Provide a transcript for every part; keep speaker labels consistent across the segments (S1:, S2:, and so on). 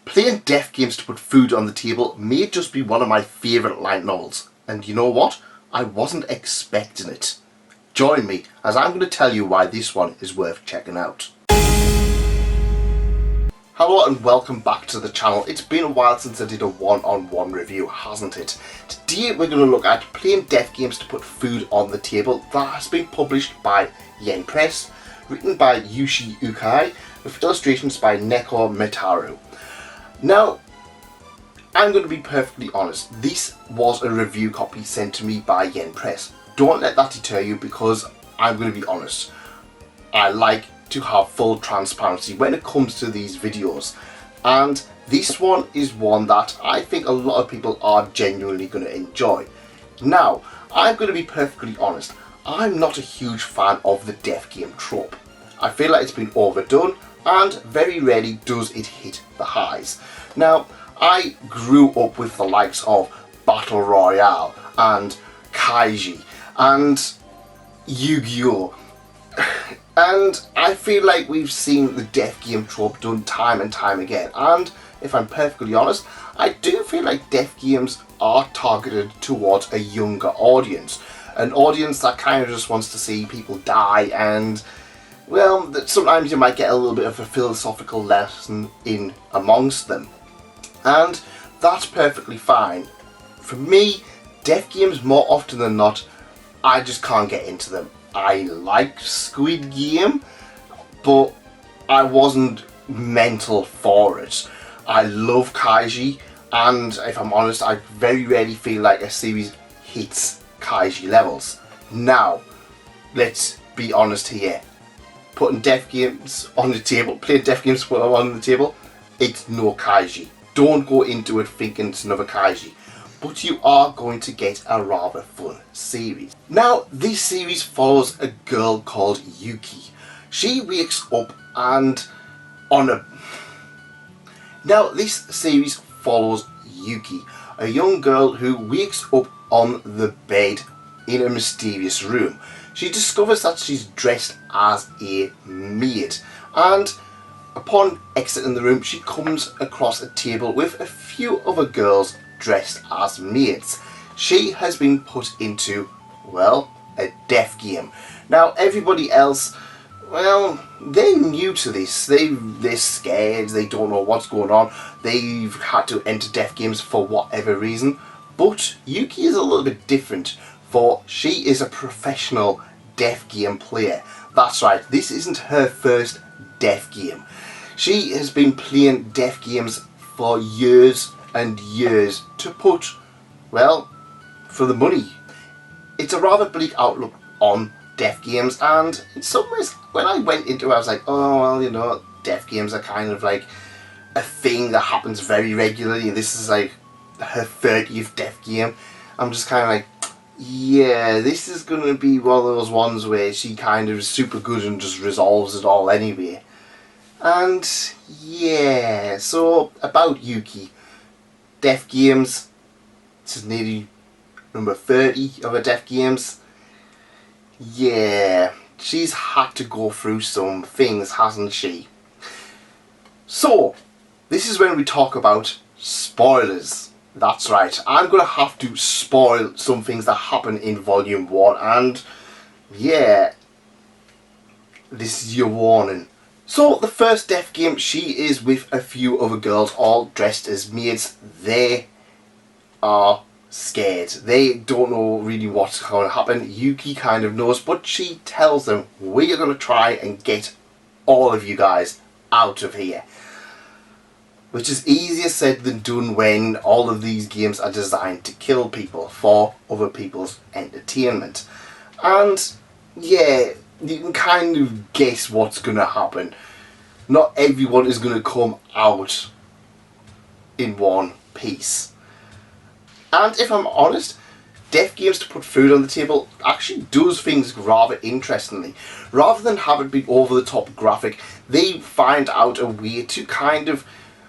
S1: Playing deaf games to put food on the table may just be one of my favourite light novels. And you know what? I wasn't expecting it. Join me as I'm going to tell you why this one is worth checking out. Hello and welcome back to the channel. It's been a while since I did a one-on-one review, hasn't it? Today we're going to look at Playing Deaf Games to Put Food on the Table. That has been published by Yen Press, written by Yushi Ukai, with illustrations by Neko Metaru. Now, I'm going to be perfectly honest, this was a review copy sent to me by Yen Press. Don't let that deter you, because I'm going to be honest, I like to have full transparency when it comes to these videos, and this one is one that I think a lot of people are genuinely going to enjoy. Now, I'm going to be perfectly honest, I'm not a huge fan of the deaf game trope. I feel like it's been overdone and very rarely does it hit the highs. Now, I grew up with the likes of Battle Royale and Kaiji and Yu-Gi-Oh! And I feel like we've seen the deaf game trope done time and time again, and if I'm perfectly honest, I do feel like deaf games are targeted towards a younger audience. An audience that kind of just wants to see people die, and well, sometimes you might get a little bit of a philosophical lesson in amongst them. And that's perfectly fine. For me, deaf games, more often than not, I just can't get into them. I like Squid Game, but I wasn't mental for it. I love Kaiji, and if I'm honest, I very rarely feel like a series hits Kaiji levels. Now, let's be honest here. Putting deaf games on the table, playing deaf games on the table, it's no Kaiji. Don't go into it thinking it's another Kaiji, but you are going to get a rather fun series. Now, this series follows a girl called Yuki. She wakes up and Now, this series follows Yuki, a young girl who wakes up on the bed in a mysterious room. She discovers that she's dressed as a maid, and upon exiting the room, she comes across a table with a few other girls dressed as maids. She has been put into, well, a deaf game. Now, everybody else, well, they're new to this. They're scared, they don't know what's going on. They've had to enter deaf games for whatever reason. But Yuki is a little bit different, for she is a professional deaf game player. That's right, this isn't her first deaf game. She has been playing deaf games for years and years to put, well, for the money. It's a rather bleak outlook on deaf games, and in some ways, when I went into it, I was like, oh, well, you know, deaf games are kind of like a thing that happens very regularly, and this is like her 30th deaf game. I'm just kind of like, yeah, this is going to be one of those ones where she kind of is super good and just resolves it all anyway. And yeah, so about Yuki, deaf games, this is nearly number 30 of her deaf games. Yeah, she's had to go through some things, hasn't she? So, this is when we talk about spoilers. That's right, I'm going to have to spoil some things that happen in Volume 1, and yeah, this is your warning. So, the first deaf game, she is with a few other girls all dressed as maids. They are scared. They don't know really what's going to happen. Yuki kind of knows, but she tells them, we are going to try and get all of you guys out of here. Which is easier said than done when all of these games are designed to kill people for other people's entertainment. And yeah, you can kind of guess what's going to happen. Not everyone is going to come out in one piece. And if I'm honest, deaf games to put food on the table actually does things rather interestingly. Rather than have it be over the top graphic, they find out a way to kind of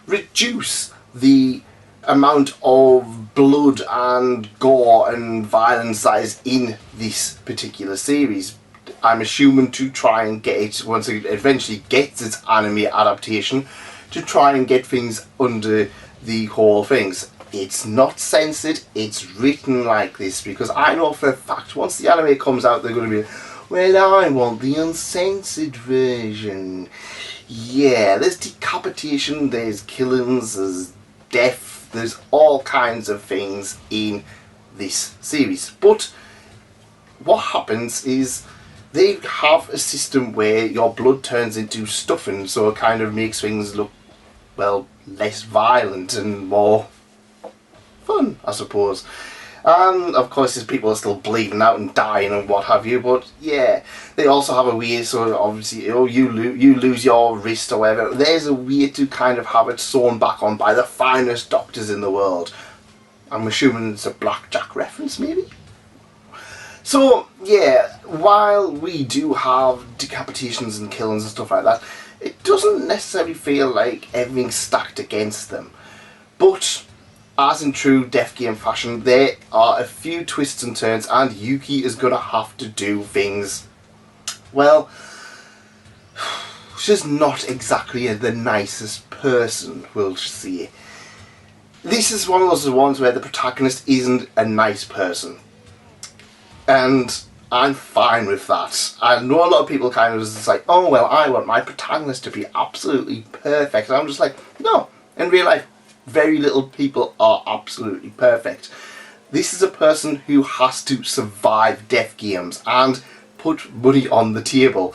S1: reduce the amount of blood and gore and violence that is in this particular series. I'm assuming to try and get it, once it eventually gets its anime adaptation, to try and get things under the whole things. It's not censored, it's written like this, because I know for a fact once the anime comes out they're going to be, well, I want the uncensored version. Yeah, there's decapitation, there's killings, there's death, there's all kinds of things in this series. But what happens is they have a system where your blood turns into stuffing, so it kind of makes things look, well, less violent and more fun, I suppose. And of course there's people are still bleeding out and dying and what have you, but yeah, they also have a way, so obviously, you know, you lose your wrist or whatever, there's a way to kind of have it sewn back on by the finest doctors in the world. I'm assuming it's a Blackjack reference, maybe? So yeah, while we do have decapitations and killings and stuff like that, it doesn't necessarily feel like everything's stacked against them. But as in true Death Game fashion, there are a few twists and turns, and Yuki is going to have to do things, well, she's not exactly the nicest person, we'll see. This is one of those ones where the protagonist isn't a nice person. And I'm fine with that. I know a lot of people kind of just like, oh well, I want my protagonist to be absolutely perfect. And I'm just like, no, in real life, very little people are absolutely perfect. This is a person who has to survive death games and put money on the table.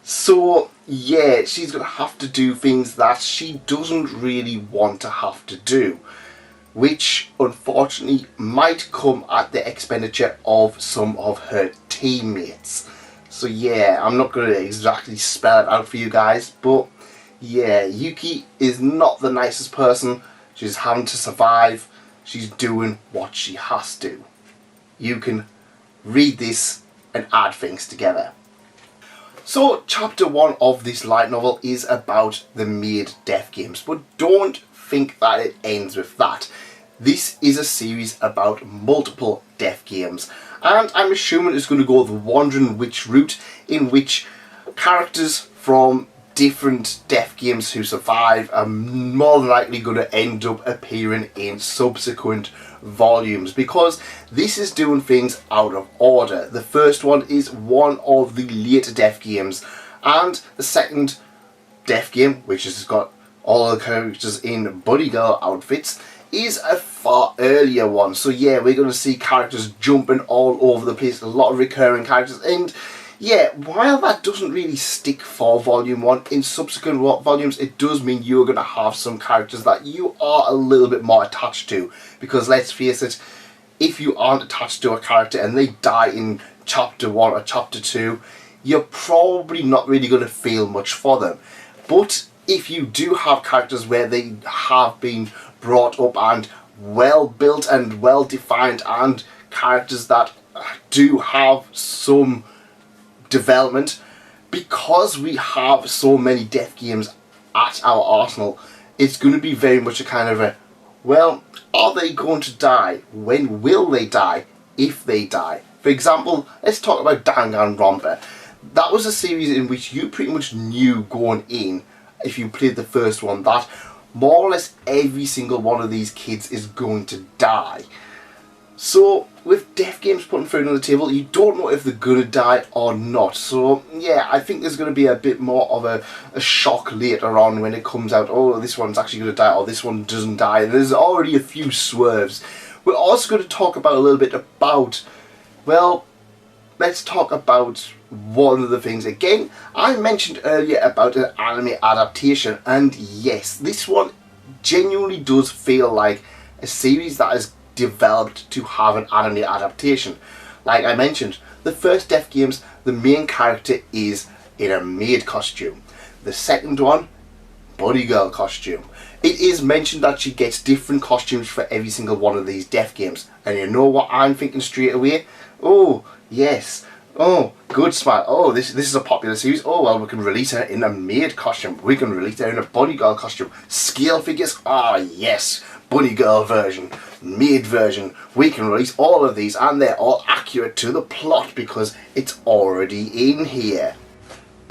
S1: So yeah, she's going to have to do things that she doesn't really want to have to do, which unfortunately might come at the expenditure of some of her teammates. So yeah, I'm not going to exactly spell it out for you guys, but yeah, Yuki is not the nicest person. She's having to survive. She's doing what she has to. You can read this and add things together. So chapter 1 of this light novel is about the Maid Death Games, but don't think that it ends with that. This is a series about multiple death games, and I'm assuming it's going to go the Wandering Witch route, in which characters from different death games who survive are more than likely going to end up appearing in subsequent volumes, because this is doing things out of order. The first one is one of the later death games, and the second death game, which has got all the characters in Bunny Girl outfits, is a far earlier one. So yeah, we're going to see characters jumping all over the place, a lot of recurring characters, and yeah, while that doesn't really stick for volume 1, in subsequent volumes it does mean you're going to have some characters that you are a little bit more attached to, because let's face it, if you aren't attached to a character and they die in chapter 1 or chapter 2, you're probably not really going to feel much for them. But if you do have characters where they have been brought up and well built and well defined, and characters that do have some development, because we have so many death games at our arsenal, it's going to be very much a kind of a, well, are they going to die? When will they die? If they die. For example, let's talk about Danganronpa. That was a series in which you pretty much knew going in, if you played the first one, that more or less every single one of these kids is going to die. So with death games putting food on the table, you don't know if they're going to die or not. So yeah, I think there's going to be a bit more of a shock later on when it comes out, oh, this one's actually going to die, or this one doesn't die. There's already a few swerves. We're also going to talk about a little bit about, well, let's talk about one of the things. Again, I mentioned earlier about an anime adaptation, and yes, this one genuinely does feel like a series that is developed to have an anime adaptation. Like I mentioned, the first Death Games, the main character is in a maid costume. The second one, Bunny Girl costume. It is mentioned that she gets different costumes for every single one of these Death Games. And you know what I'm thinking straight away? Oh, yes. Oh, good smile. Oh, this is a popular series. Oh, well, we can release her in a maid costume. We can release her in a Bunny Girl costume. Scale figures? Ah, yes. Bunny Girl version, maid version. We can release all of these, and they're all accurate to the plot because it's already in here.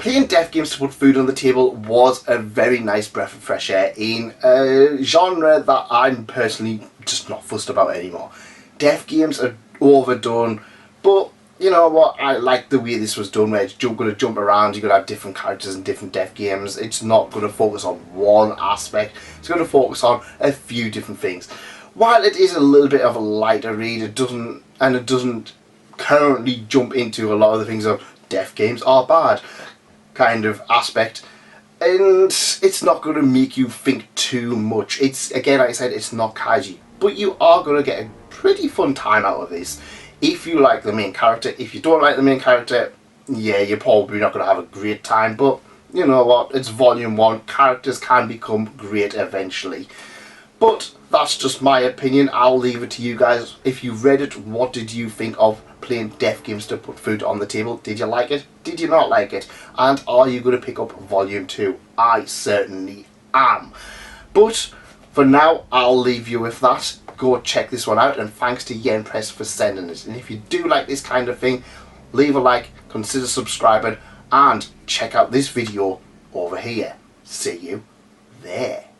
S1: Playing deaf games to put food on the table was a very nice breath of fresh air in a genre that I'm personally just not fussed about anymore. Deaf games are overdone, but you know what, I like the way this was done, where it's going to jump around, you're going to have different characters in different deaf games. It's not going to focus on one aspect, it's going to focus on a few different things. While it is a little bit of a lighter read, it doesn't currently jump into a lot of the things of deaf games are bad kind of aspect, and it's not going to make you think too much. It's, again, like I said, it's not kaiji, but you are going to get a pretty fun time out of this if you like the main character. If you don't like the main character, yeah, you're probably not going to have a great time, but you know what, it's volume 1, characters can become great eventually. But that's just my opinion. I'll leave it to you guys. If you read it, what did you think of playing deaf games to put food on the table? Did you like it? Did you not like it? And are you going to pick up volume 2? I certainly am. But for now, I'll leave you with that. Go check this one out, and thanks to Yen Press for sending it. And if you do like this kind of thing, leave a like, consider subscribing, and check out this video over here. See you there.